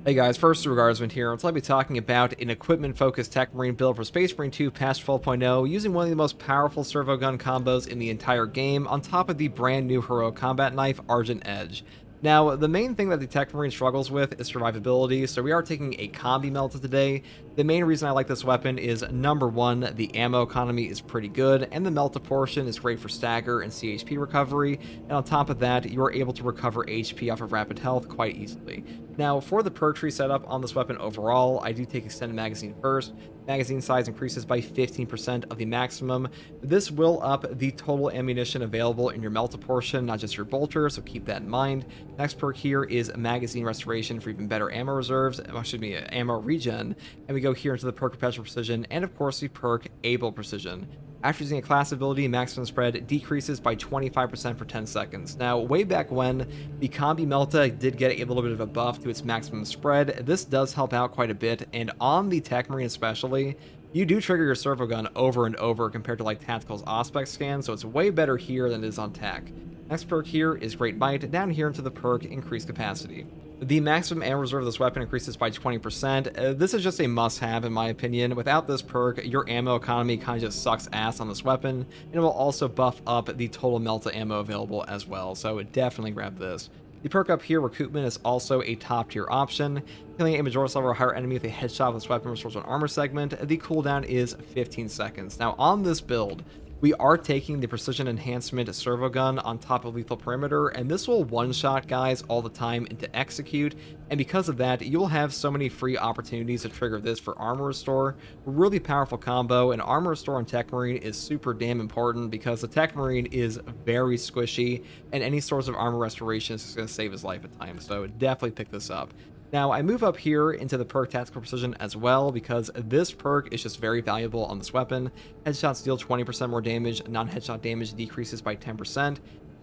Hey guys, first regardsman here. I'll be talking about an equipment-focused Techmarine build for Space Marine 2 patch 12.0 using one of the most powerful servo gun combos in the entire game on top of the brand new heroic combat knife, Argent Edge. Now, the main thing that the Techmarine struggles with is survivability, so we are taking a combi melta today. The main reason I like this weapon is, number one, the ammo economy is pretty good, and the melta portion is great for stagger and CHP recovery, and on top of that, you are able to recover HP off of rapid health quite easily. Now, for the perk tree setup on this weapon overall, I do take extended magazine first. Magazine size increases by 15% of the maximum. This will up the total ammunition available in your melta portion, not just your bolter, so keep that in mind. Next perk here is magazine restoration for even better ammo reserves, ammo regen, and we go here into the perk Perpetual Precision, and of course the perk Able Precision. After using a class ability, maximum spread decreases by 25% for 10 seconds. Now, way back when, the Combi Melta did get a little bit of a buff to its maximum spread. This does help out quite a bit, and on the Techmarine especially, you do trigger your servo gun over and over compared to like Tactical's Auspex scan, so it's way better here than it is on Tac. Next perk here is Great Bite, down here into the perk Increased Capacity. The maximum ammo reserve of this weapon increases by 20%. This is just a must-have in my opinion. Without this perk, your ammo economy kind of just sucks ass on this weapon, and it will also buff up the total melta ammo available as well, so definitely grab this. The perk up here, Recoupment, is also a top-tier option. Killing a Majora's level or higher enemy with a headshot with this weapon restores an armor segment. The cooldown is 15 seconds. Now, on this build, we are taking the Precision Enhancement Servo Gun on top of Lethal Perimeter, and this will one-shot guys all the time into Execute, and because of that, you'll have so many free opportunities to trigger this for Armor Restore. Really powerful combo, and Armor Restore on Techmarine is super damn important because the Techmarine is very squishy, and any source of armor restoration is just going to save his life at times, so definitely pick this up. Now, I move up here into the perk Tactical Precision as well because this perk is just very valuable on this weapon. Headshots deal 20% more damage, non-headshot damage decreases by 10%.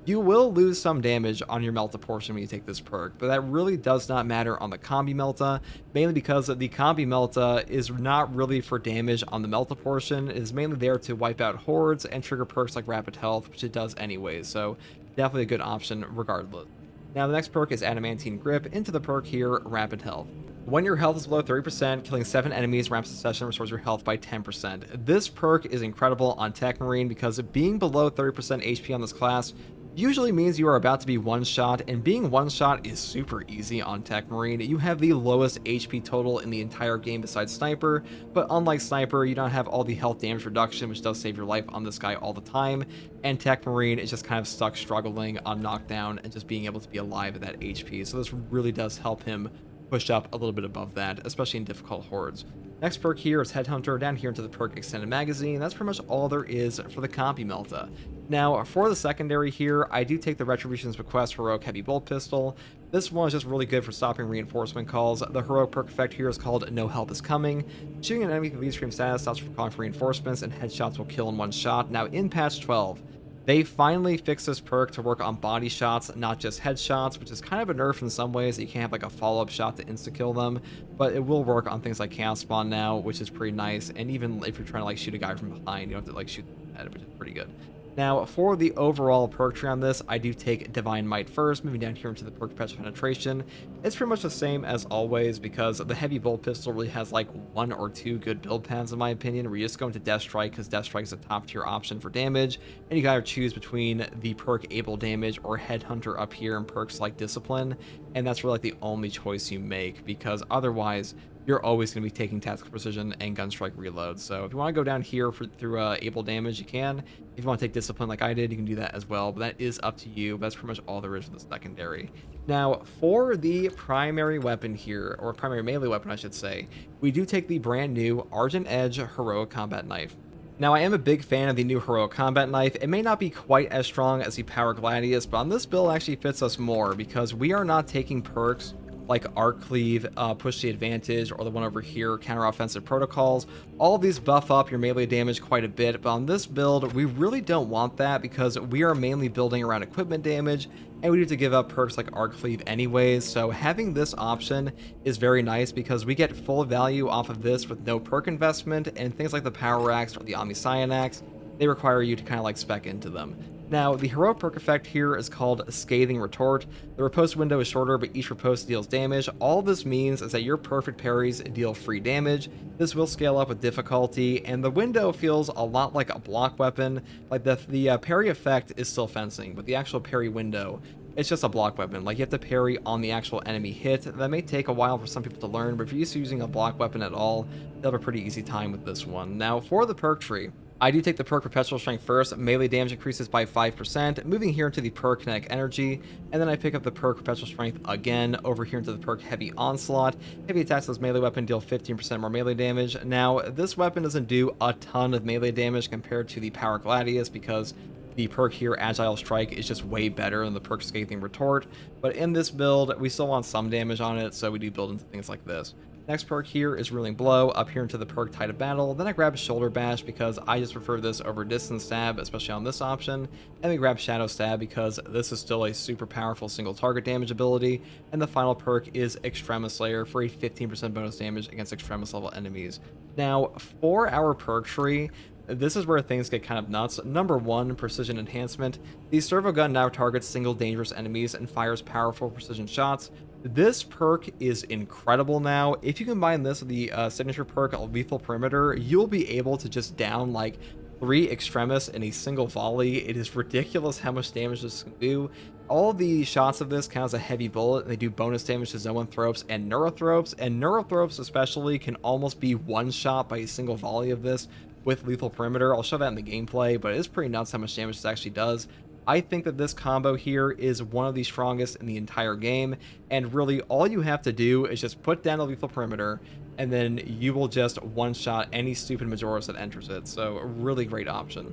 You will lose some damage on your Melta portion when you take this perk, but that really does not matter on the Combi Melta, mainly because the Combi Melta is not really for damage on the Melta portion. It is mainly there to wipe out hordes and trigger perks like Rapid Health, which it does anyways, so definitely a good option regardless. Now, the next perk is Adamantine Grip, into the perk here, Rapid Health. When your health is below 30%, killing 7 enemies ramps the session restores your health by 10%. This perk is incredible on Techmarine because being below 30% HP on this class usually means you are about to be one-shot, and being one-shot is super easy on Techmarine. You have the lowest HP total in the entire game besides Sniper, but unlike Sniper, you don't have all the health damage reduction, which does save your life on this guy all the time, and Techmarine is just kind of stuck struggling on knockdown and just being able to be alive at that HP, so this really does help him push up a little bit above that, especially in difficult hordes. Next perk here is Headhunter, down here into the perk Extended Magazine. That's pretty much all there is for the Combi Melta. Now, for the secondary here, I do take the Retribution's Bequest Heroic Heavy Bolt Pistol. This one is just really good for stopping reinforcement calls. The heroic perk effect here is called No Help Is Coming. Shooting an enemy with V-Stream status stops from calling for reinforcements, and headshots will kill in one shot. Now, in patch 12, they finally fixed this perk to work on body shots, not just headshots, which is kind of a nerf in some ways that you can't have like a follow-up shot to insta-kill them, but it will work on things like Chaos Spawn now, which is pretty nice, and even if you're trying to like shoot a guy from behind, you don't have to like shoot them in the head, which is pretty good. Now, for the overall perk tree on this, I do take Divine Might first, moving down here into the perk Perpetual Penetration. It's pretty much the same as always because the Heavy Bolt Pistol really has like 1 or 2 good build paths in my opinion, where you just go into Death Strike because Death Strike is a top tier option for damage, and you gotta choose between the perk Able Damage or Headhunter up here and perks like Discipline, and that's really like the only choice you make because otherwise you're always going to be taking Tactical Precision and Gunstrike Reload. So if you want to go down here through Able Damage, you can. If you want to take Discipline like I did, you can do that as well, but that is up to you. That's pretty much all there is for the secondary. Now, for the primary weapon here, or primary melee weapon I should say, we do take the brand new Argent Edge Heroic Combat Knife. Now, I am a big fan of the new Heroic Combat Knife. It may not be quite as strong as the Power Gladius, but on this build actually fits us more because we are not taking perks like Arc Cleave, Push the Advantage, or the one over here, Counter-Offensive Protocols. All of these buff up your melee damage quite a bit, but on this build, we really don't want that because we are mainly building around equipment damage, and we need to give up perks like Arc Cleave anyways, so having this option is very nice because we get full value off of this with no perk investment, and things like the Power Axe or the Omniscience Axe, they require you to kind of like spec into them. Now, the heroic perk effect here is called Scathing Retort. The riposte window is shorter, but each riposte deals damage. All this means is that your perfect parries deal free damage. This will scale up with difficulty, and the window feels a lot like a block weapon. Like the parry effect is still fencing, but the actual parry window, it's just a block weapon. Like, you have to parry on the actual enemy hit. That may take a while for some people to learn, but if you're used to using a block weapon at all, they'll have a pretty easy time with this one. Now, for the perk tree, I do take the perk Perpetual Strength first. Melee damage increases by 5%, moving here into the perk Kinetic Energy, and then I pick up the perk Perpetual Strength again over here into the perk Heavy Onslaught. Heavy attacks with melee weapon deal 15% more melee damage. Now, this weapon doesn't do a ton of melee damage compared to the Power Gladius because the perk here, Agile Strike, is just way better than the perk Scathing Retort, but in this build, we still want some damage on it, so we do build into things like this. Next perk here is Ruling Blow, up here into the perk Tide of Battle. Then I grab Shoulder Bash because I just prefer this over Distance Stab, especially on this option. And we grab Shadow Stab because this is still a super powerful single target damage ability. And the final perk is Extremis Slayer for a 15% bonus damage against Extremis level enemies. Now, for our perk tree, this is where things get kind of nuts. Number 1, Precision Enhancement. The Servo Gun now targets single dangerous enemies and fires powerful precision shots. This perk is incredible now. If you combine this with the signature perk Lethal Perimeter, you'll be able to just down like 3 Extremis in a single volley. It is ridiculous how much damage this can do. All the shots of this count as a heavy bullet, and they do bonus damage to Zoanthropes and Neurothropes, and Neurothropes especially can almost be one shot by a single volley of this with Lethal Perimeter. I'll show that in the gameplay, but it is pretty nuts how much damage this actually does. I think that this combo here is one of the strongest in the entire game, and really all you have to do is just put down a Lethal Perimeter, and then you will just one-shot any stupid Majoris that enters it, so a really great option.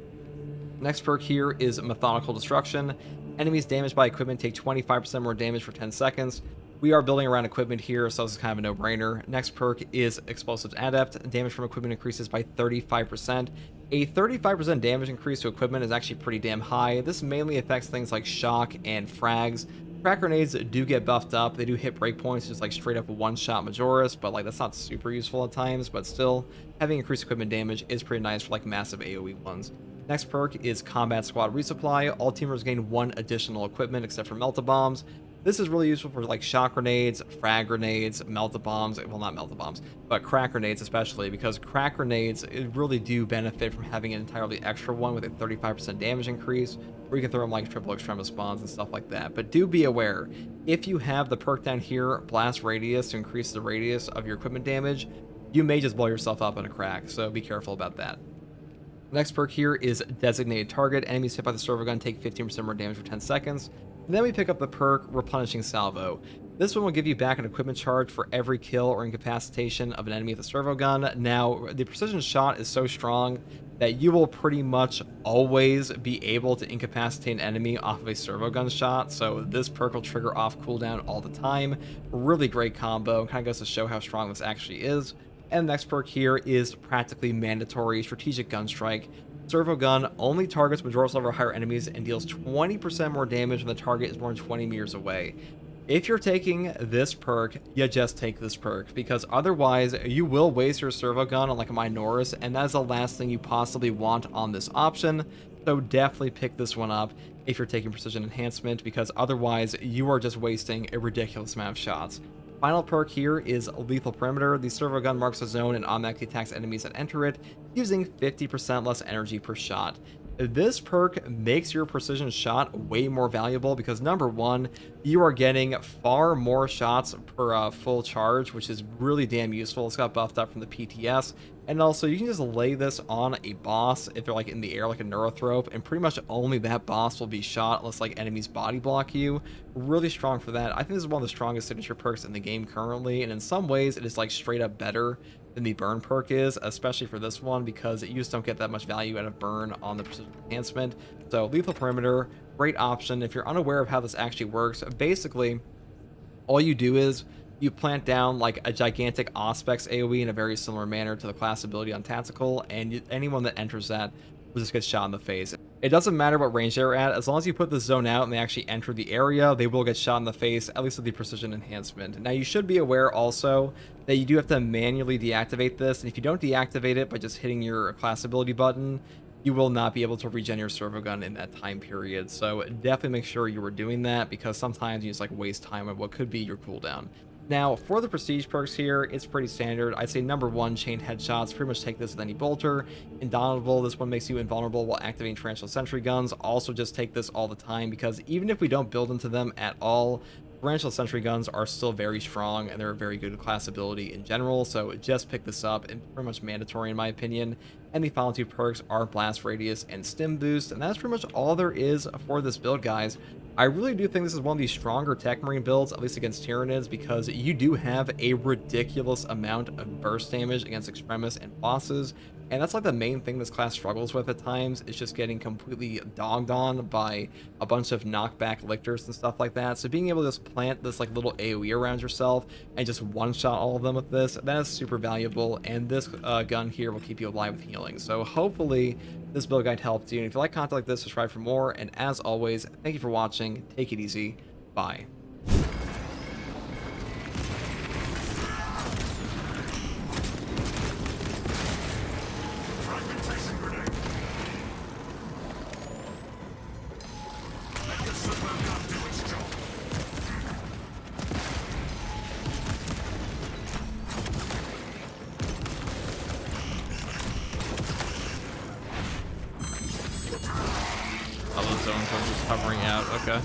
Next perk here is Methodical Destruction. Enemies damaged by equipment take 25% more damage for 10 seconds. We are building around equipment here, so this is kind of a no-brainer. Next perk is Explosives Adept. Damage from equipment increases by 35%. A 35% damage increase to equipment is actually pretty damn high. This mainly affects things like shock and frags. Crack grenades do get buffed up. They do hit breakpoints, just like straight up one-shot Majoris, but like that's not super useful at times. But still, having increased equipment damage is pretty nice for like massive AoE ones. Next perk is Combat Squad Resupply. All teamers gain 1 additional equipment except for Melt-A-Bombs. This is really useful for like shock grenades, frag grenades, melt-a-bombs, well not melt-a-bombs, but crack grenades especially, because crack grenades really do benefit from having an entirely extra one with a 35% damage increase, or you can throw them like triple extremis bombs and stuff like that. But do be aware, if you have the perk down here, Blast Radius, to increase the radius of your equipment damage, you may just blow yourself up in a crack, so be careful about that. Next perk here is Designated Target. Enemies hit by the servo gun take 15% more damage for 10 seconds. And then we pick up the perk Replenishing Salvo. This one will give you back an equipment charge for every kill or incapacitation of an enemy with a servo gun. Now, the precision shot is so strong that you will pretty much always be able to incapacitate an enemy off of a servo gun shot, so this perk will trigger off cooldown all the time. Really great combo, kind of goes to show how strong this actually is. And the next perk here is practically mandatory Strategic Gun Strike. Servo Gun only targets Majoris level or higher enemies and deals 20% more damage when the target is more than 20 meters away. If you're taking this perk, you just take this perk, because otherwise you will waste your servo gun on like a Minoris, and that is the last thing you possibly want on this option. So definitely pick this one up if you're taking Precision Enhancement, because otherwise you are just wasting a ridiculous amount of shots. Final perk here is Lethal Perimeter. The servo gun marks a zone and automatically attacks enemies that enter it, using 50% less energy per shot. This perk makes your precision shot way more valuable because, number 1, you are getting far more shots per full charge, which is really damn useful. It's got buffed up from the PTS. And also, you can just lay this on a boss if they're like in the air like a Neurothrope, and pretty much only that boss will be shot unless like enemies body block you. Really strong for that. I think this is one of the strongest signature perks in the game currently, and in some ways it is like straight up better than the burn perk is, especially for this one, because you just don't get that much value out of burn on the precision enhancement. So Lethal Perimeter, great option. If you're unaware of how this actually works, basically all you do is you plant down like a gigantic Auspex AoE in a very similar manner to the class ability on Tactical, and anyone that enters that will just get shot in the face. It doesn't matter what range they're at, as long as you put the zone out and they actually enter the area, they will get shot in the face, at least with the precision enhancement. Now you should be aware also that you do have to manually deactivate this, and if you don't deactivate it by just hitting your class ability button, you will not be able to regen your servo gun in that time period. So definitely make sure you were doing that, because sometimes you just like waste time on what could be your cooldown. Now, for the prestige perks here, it's pretty standard. I'd say number 1, chain headshots. Pretty much take this with any bolter. Indomitable, this one makes you invulnerable while activating torrential sentry guns. Also just take this all the time, because even if we don't build into them at all, torrential sentry guns are still very strong, and they're a very good class ability in general, so just pick this up, and pretty much mandatory in my opinion. And the final 2 perks are blast radius and stim boost, and that's pretty much all there is for this build, guys. I really do think this is one of the stronger Techmarine builds, at least against Tyranids, because you do have a ridiculous amount of burst damage against Extremis and bosses, and that's like the main thing this class struggles with at times. It's just getting completely dogged on by a bunch of knockback lictors and stuff like that. So being able to just plant this like little AoE around yourself and just one-shot all of them with this, that is super valuable, and this gun here will keep you alive with healing. So hopefully this build guide helped you, and if you like content like this, subscribe for more, and as always, thank you for watching. Take it easy. Bye. Oh, those zones are just hovering out. Okay.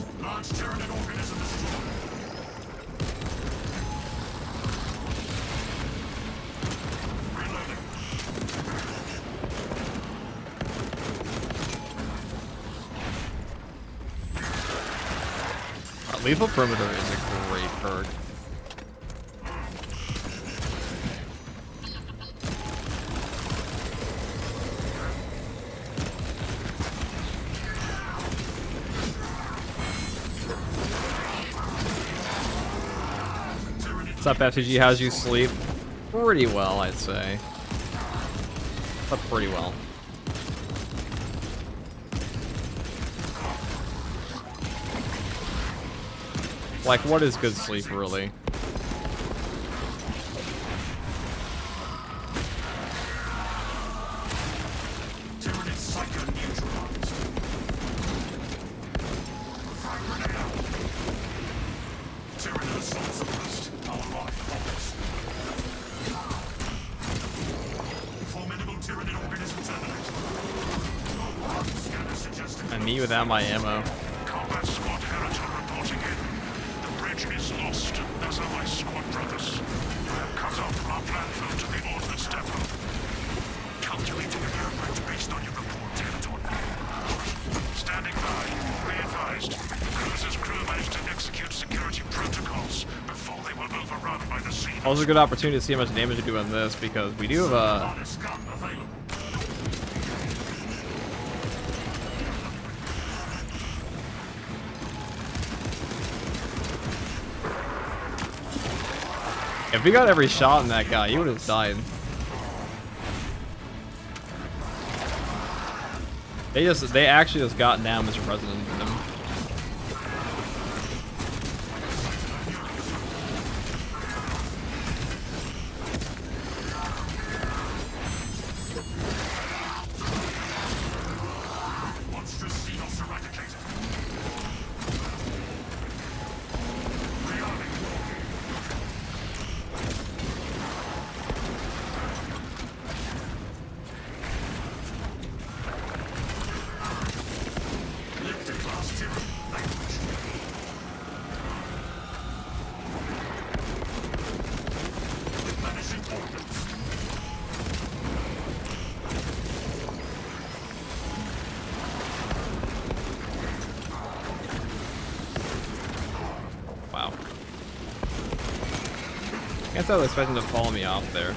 Lethal Perimeter is a great perk. What's up, FTG? How's you sleep? Pretty well, I'd say. But pretty well. Like, what is good sleep, really? And me without my ammo. Combat squad Heriton reporting in. The bridge is lost, as are my squad brothers. I have cut off from our platform to the ordnance depot. Calculating an aircraft based on your report, Heriton. Standing by. Be advised. Cruiser's crew managed to execute security protocols before they were overrun by the sea. Also a good opportunity to see how much damage we do on this, because we do have a... If we got every shot in that guy, he would have died. They actually just got down Mr. President in them. Wow. I guess I was expecting to follow me off there.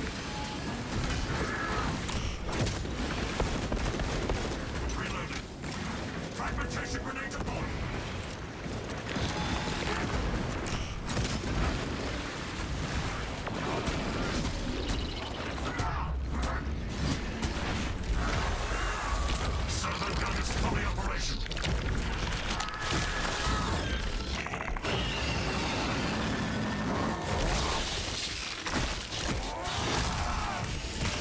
Servo gun is fully operational.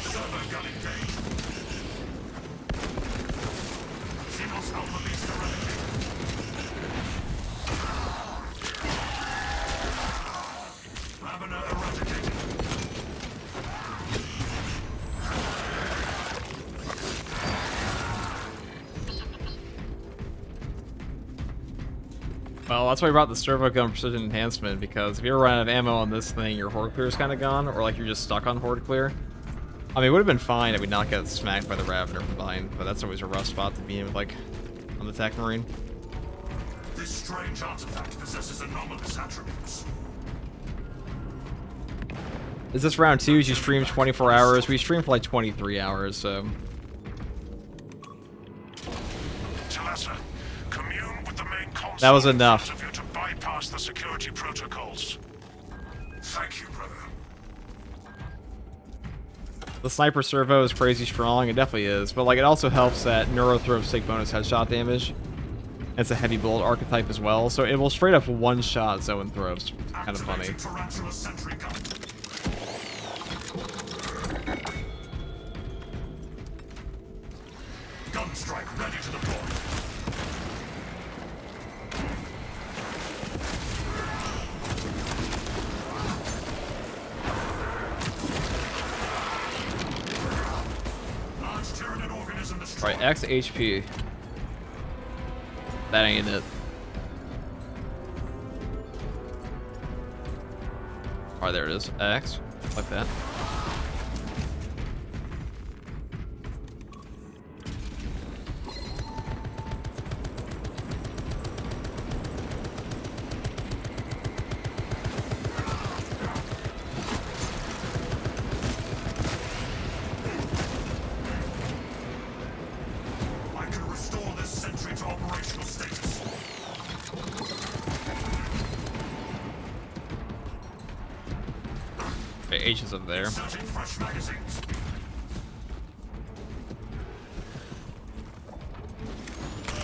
Servo gun engaged. Oh, that's why I brought the Servo gun precision enhancement, because if you ever run out of ammo on this thing, your horde clear is kind of gone, or like you're just stuck on horde clear. I mean, it would have been fine if we not get smacked by the Ravener from behind, but that's always a rough spot to be in with, like, on the Techmarine. This strange artifact possesses anomalous attributes. Is this round 2? You stream 24 hours? We stream for like 23 hours, so... Talassa, commune with the main console. That was enough. Of you to bypass the security protocols. Thank you, brother. The sniper servo is crazy strong, it definitely is, but like it also helps that Neuro throws take bonus headshot damage. It's a heavy bullet archetype as well, so it will straight up one-shot zone throws. Kind of funny. Tarantula sentry gun. Gun strike ready to deploy. Large Tyranid organism destroyed. Alright, X HP. That ain't it. Alright, there it is. X. Like that. I can restore this sentry to operational status. Okay, H is up there. Inserting fresh magazines.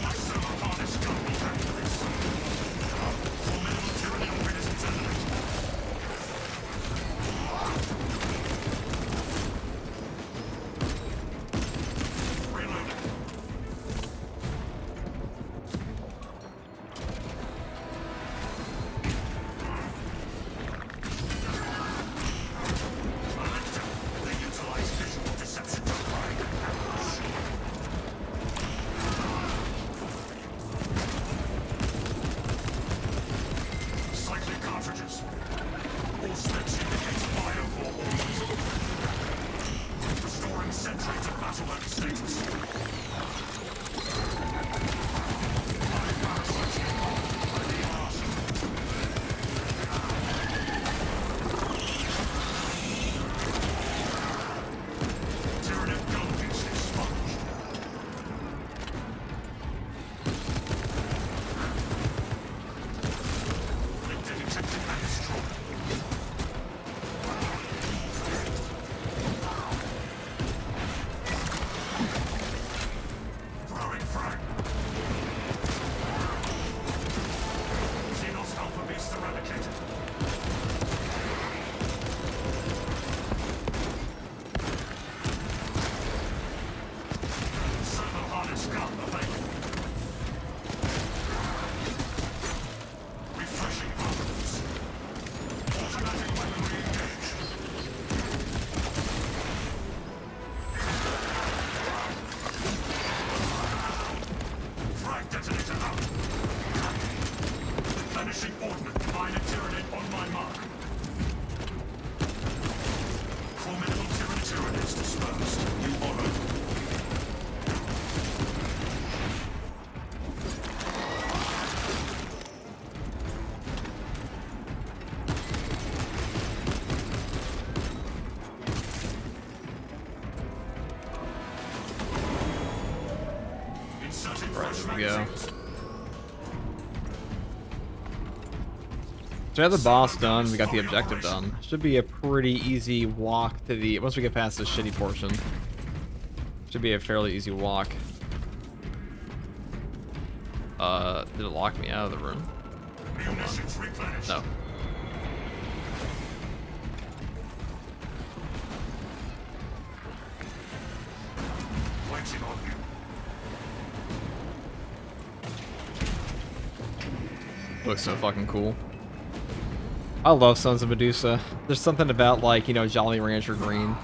My servo harness gun will handle this. Formidable Tyranid organisms eliminated. Reloading. They utilize visual deception to hide ambush. Cycling cartridges. All specs indicates bio-warhorns. Restoring sentry to battle mode status. Body parasites involved by the arson. Tyranid gun piece expunged. Detected and destroyed. Throwing frag. Xenos alpha beast eradicated. Servo harness gun available. Refreshing armaments. Automatic weaponry engaged. Frag detonator out. Replenishing ordnance. Minor Tyranid on my mark. Formidable Tyranids dispersed. New order. Inserting fresh there we go. magazines. So we have the boss done, we got the objective done. Should be a pretty easy walk to the... Once we get past this shitty portion. Should be a fairly easy walk. Did it lock me out of the room? Munitions replenished. No. Waiting on you. Looks so fucking cool. I love Sons of Medusa. There's something about, like, you know, Jolly Rancher green.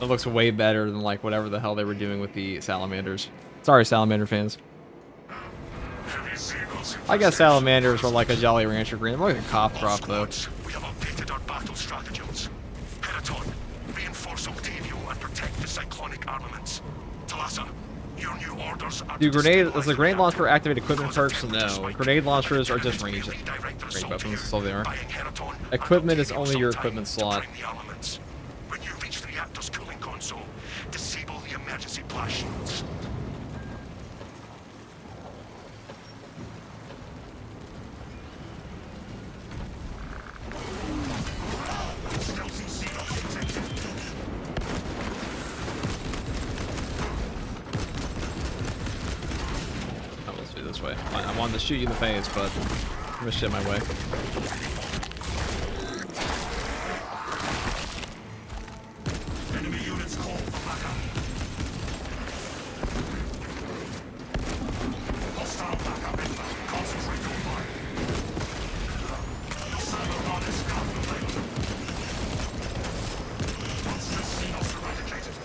It looks way better than, like, whatever the hell they were doing with the Salamanders. Sorry, Salamander fans. Heavy Xenos I guess salamanders are like a Jolly Rancher green. They're like a cough drop, though. We have updated our battle stratagems. Peraton, reinforce Octavio and protect the cyclonic armaments. Talassa, your new orders are Do grenade, does the grenade launcher activate equipment perks? No. Grenade launchers are just range weapons, so they are. Equipment is only your equipment slot. When you reach the reactor's cooling console, disable the emergency blast shields. This way. I wanted to shoot you in the face, but I'm gonna shit my way. Enemy units call for backup. Hostile backup inbound. Concentrate your fire. Servo is calculated. Monsters Xenos eradicated.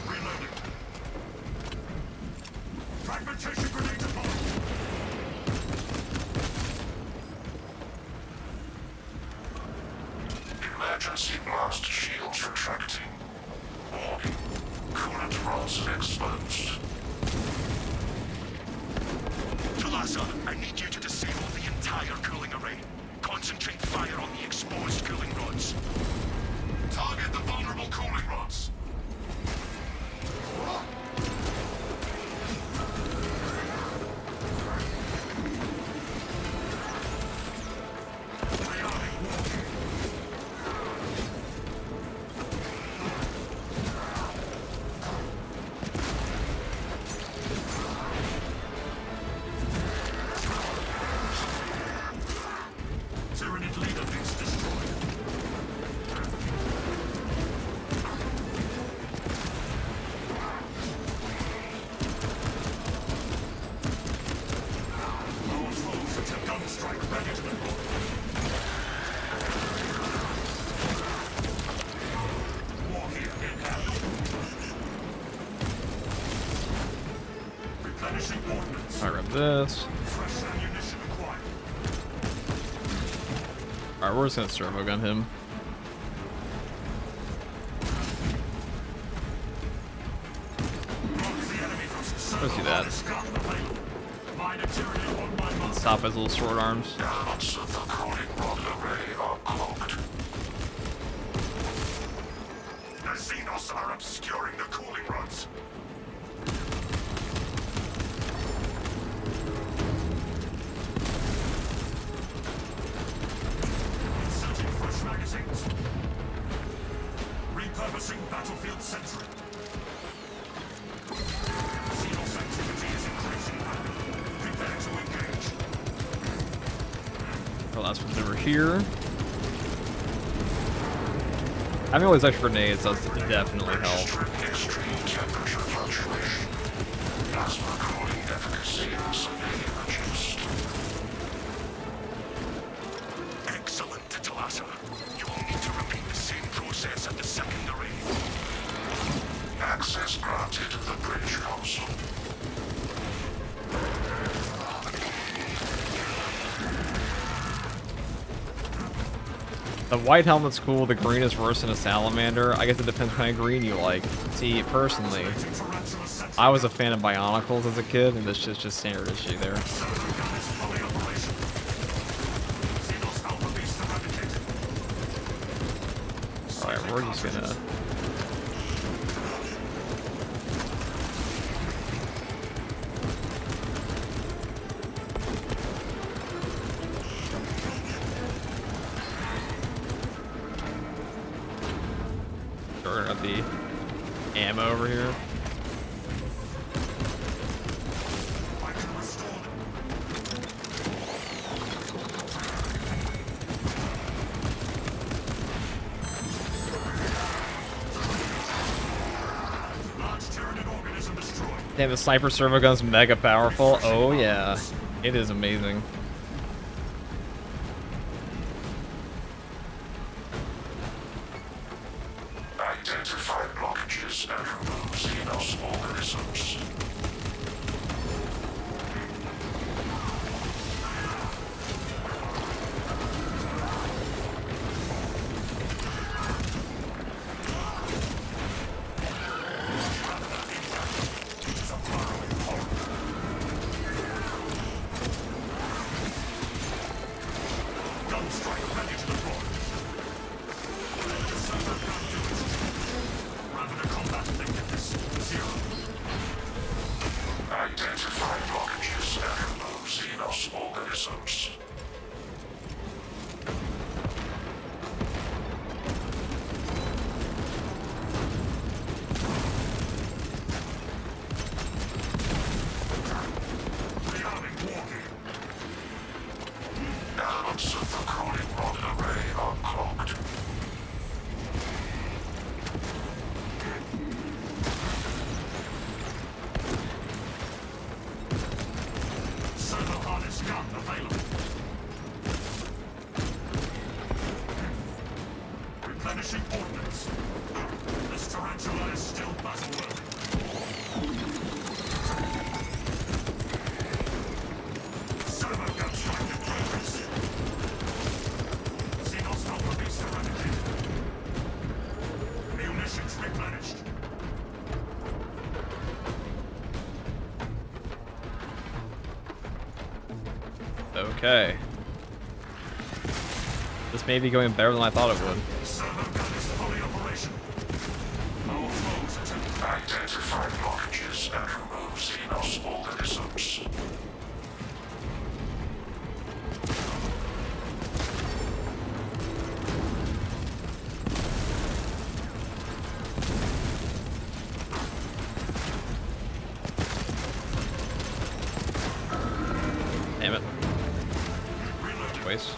Reloading. Fragmentation grenade deployed. Emergency blast shields retracting. Warning. Coolant rods exposed. Talassa, I need you to disable the entire cooling array. Concentrate fire on the exposed cooling rods. Target the vulnerable cooling rods. Tyranid leader base destroyed. Our foes at a gunstrike ready to deploy. War here in hand. Replenishing ordnance. Alright, grab this. Fresh ammunition acquired. Alright, we're just gonna servo gun him. Let's do that. Stop his little short arms. Elements of the cooling rod array are cloaked. The Xenos are obscuring the cooling rods. Inserting fresh magazines. Repurposing battlefield sentry. Xenos activity is increasing rapidly. Prepare to engage. Oh, last one's over here. Having all these extra grenades does definitely help. Extreme temperature fluctuation. Plasma cooling efficacy severely reduced. Excellent, Talassa. You will need to repeat the same process at the second array. Access granted the bridge console. The white helmet's cool, the green is worse than a salamander. I guess it depends what kind of green you like. See, personally, I was a fan of Bionicles as a kid, and this is just standard issue there. Alright, we're just gonna... We're gonna have the ammo over here. Damn, the sniper servo gun's mega powerful. Oh yeah, it is amazing. Identify blockages and remove Xenos organisms. strike ready to deploy. Servo gun to its Ravener combat effectiveness 0. Identify blockages and remove Xenos organisms. Rearming wargear. Elements of the cooling rod array are clogged. Servo harness gun available. Replenishing ordnance. This tarantula is still battle-worthy. Servo gun strike in progress. Xenos alpha beast eradicated. Munitions replenished. Okay. This may be going better than I thought it would. Servo gun is fully operational. Our foes attempt. Identify blockages and remove Xenos organisms. Damn it. Waste.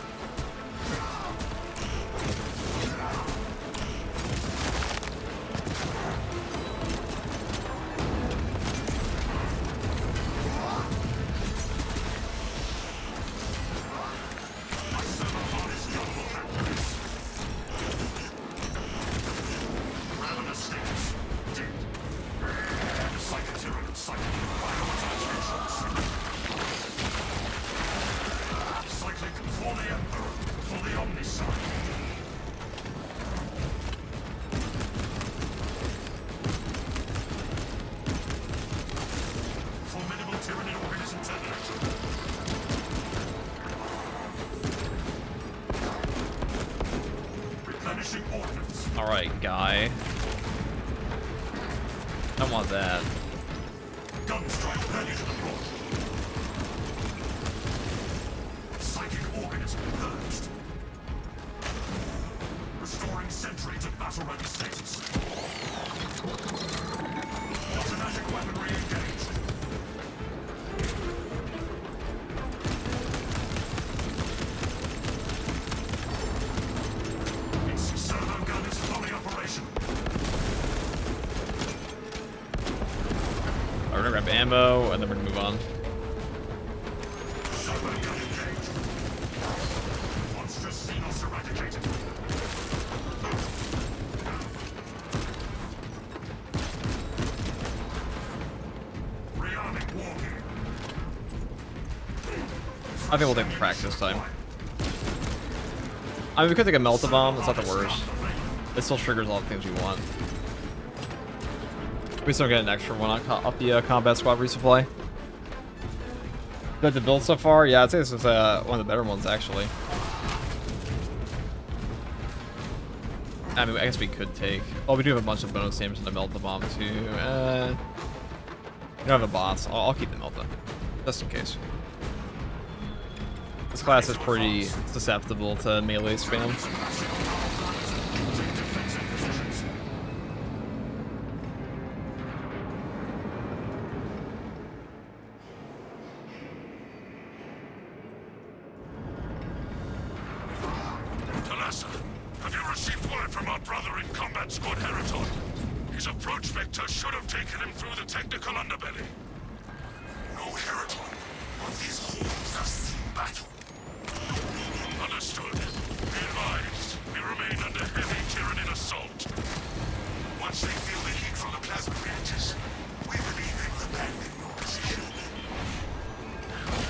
Ravener status. Dead. Psychoterror, prioritizations. Cyclic for the Emperor, for the Omnicide. Formidable tyranny organism terminated. Replenishing ordnance. Alright, guy. Don't want that. Gun strike ready to deploy. Psychic organism purged. Restoring sentry to battle-ready status. Automatic weaponry engaged. Its servo gun is fully operational. We're gonna grab ammo and then we're gonna move on. Servo gun engaged. Monstrous Xenos eradicated. Rearming wargear. I think we'll take the practice this time. I mean, we could take a melt bomb, that's not the worst. It still triggers all the things we want. We still get an extra one off the combat squad resupply. Good to build so far? Yeah, I'd say this is one of the better ones, actually. I mean, I guess we could take... Oh, we do have a bunch of bonus damage in the melt bomb, too. We don't have a boss. I'll keep the melt then, just in case. This class is pretty susceptible to melee spam. Talassa, have you received word from our brother in combat squad Heraton? His approach vector should have taken him through the technical underbelly. No Heraton, but these hordes have seen battle. Understood. Be advised, we remain under heavy Tyranid assault. Once they feel the heat from the plasma reactors, we believe they will abandon your position.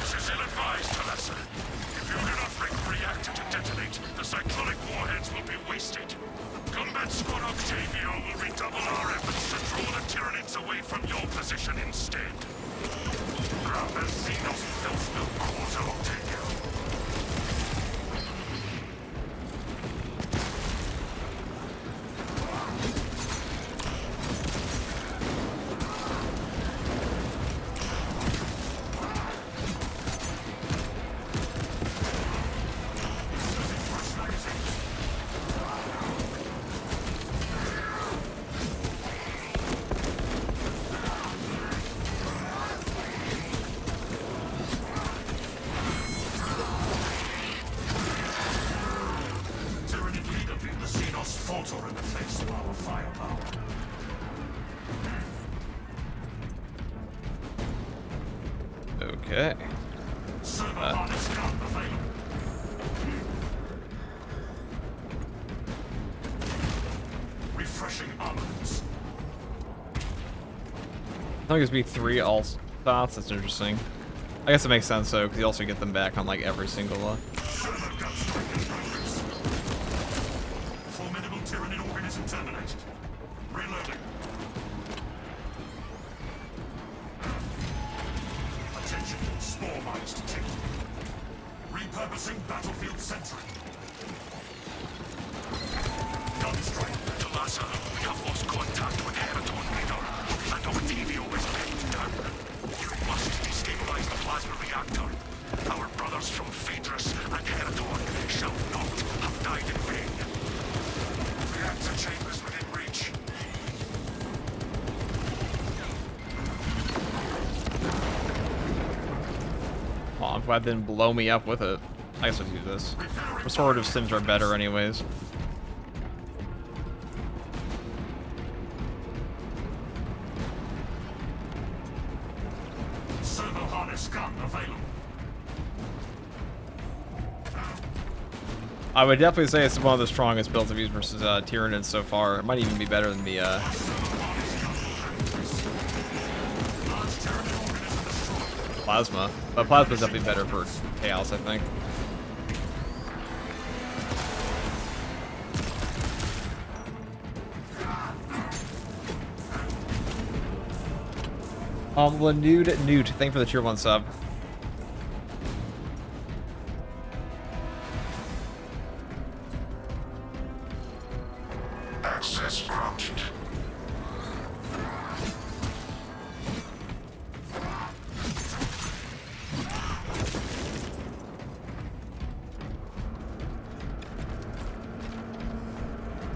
This is ill-advised, Talassa. If you do not bring the reactor to detonate, the cyclonic warheads will be wasted. Combat Squad Octavio will redouble our efforts to draw the Tyranids away from your position instead. Ground Xenos filth will cause Octavio. falter in the face of our firepower. Okay. Servo harness gun available. Refreshing armaments. I think it's be 3 all spots. That's interesting. I guess it makes sense though, because you also get them back on like every single Servo gun strike in progress. Formidable Tyranid organism terminated. Reloading. Attention, spore mines detected. Repurposing battlefield sentry. Gun strike. Talasa, we have lost contact with Heraton radar, and our TVO is pinned down. You must destabilize the plasma reactor. Our brothers from Phaedrus and Heraton shall not have died in vain. Reactor chambers within reach. Oh, I'm glad it didn't blow me up with it. I guess I'll do this. Restorative sims are better anyways. Servo harness gun available. I would definitely say it's one of the strongest builds I've used versus Tyranids so far. It might even be better than the Plasma. But Plasma's definitely better for Chaos, I think. Lanude Newt, thank you for the tier 1 sub. Access granted.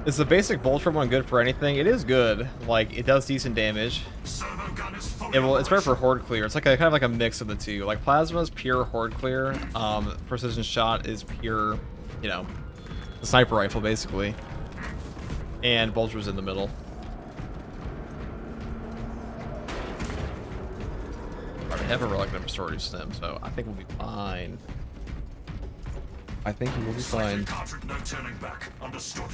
Is the basic Boltrum one good for anything? It is good. Like, it does decent damage. Servo gun is fully It's better for operational. horde clear. It's like a kind of like a mix of the two. Like Plasma is pure horde clear. Precision shot is pure, you know, the sniper rifle basically. And Bolter's in the middle. I already have a relic of restorative stem, so I think we'll be fine. I think we will be fine. Cartridge, no turning back. Understood.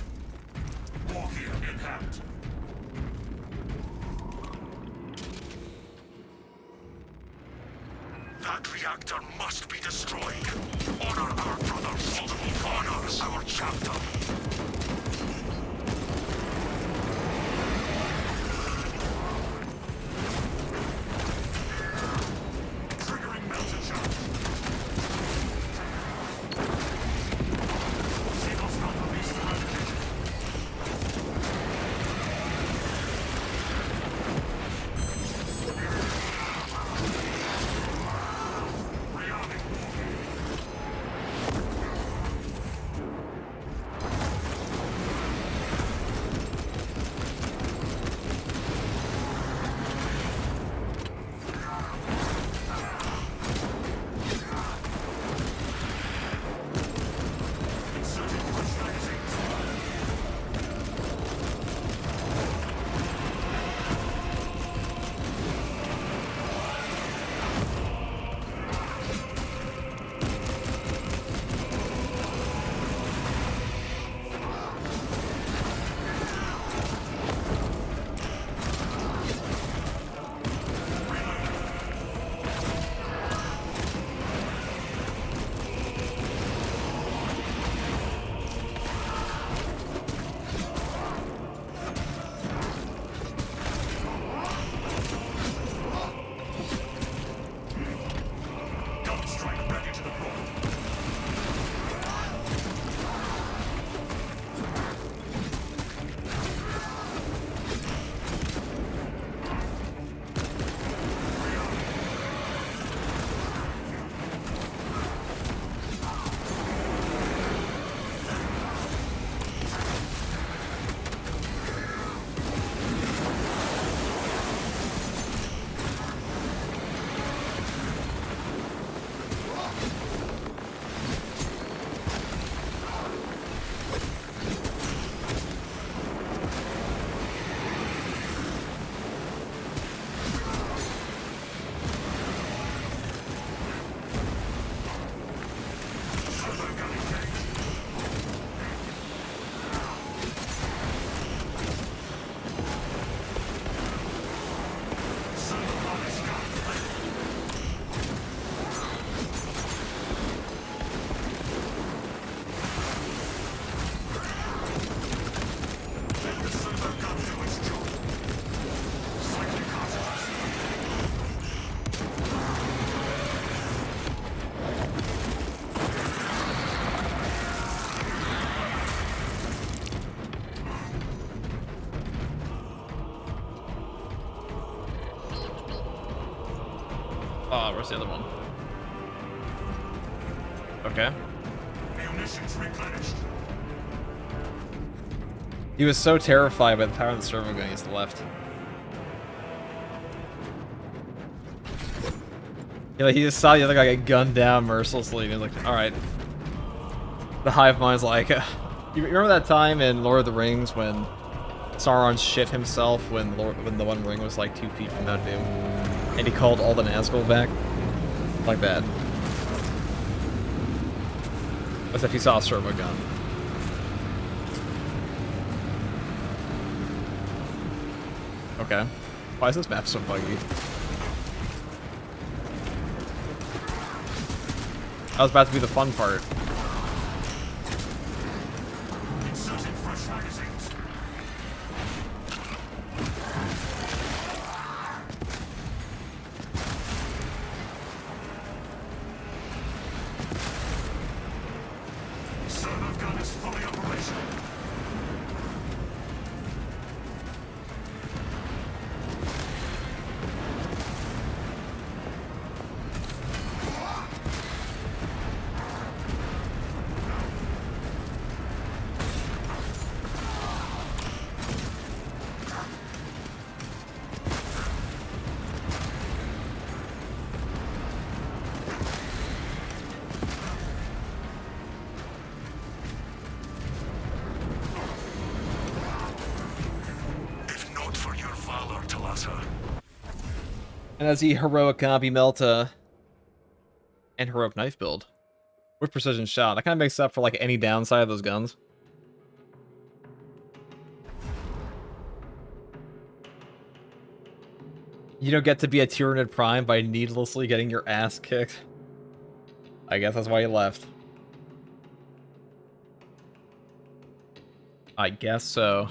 War gear in hand. That reactor must be destroyed. Honor our brothers. Honor our chapter. Triggering melted charge. Signals not released to replication. Rearming. Oh, where's the other one? Okay. Munitions replenished. He was so terrified by the power of the servo gun against the left. You know, he just saw the other guy get gunned down mercilessly, and he was like, alright. The hive mind's like, you remember that time in Lord of the Rings when Sauron shit himself when the One Ring was like 2 feet from Mount Doom? And he called all the Nazgul back? Like that. Except he saw a servo gun. Okay. Why is this map so buggy? That was about to be the fun part. Inserting fresh magazines. Servo gun is fully operational. And as the heroic Gabi Melta and heroic knife build with precision shot, that kind of makes up for like any downside of those guns. You don't get to be a Tyranid Prime by needlessly getting your ass kicked. I guess that's why you left. I guess so.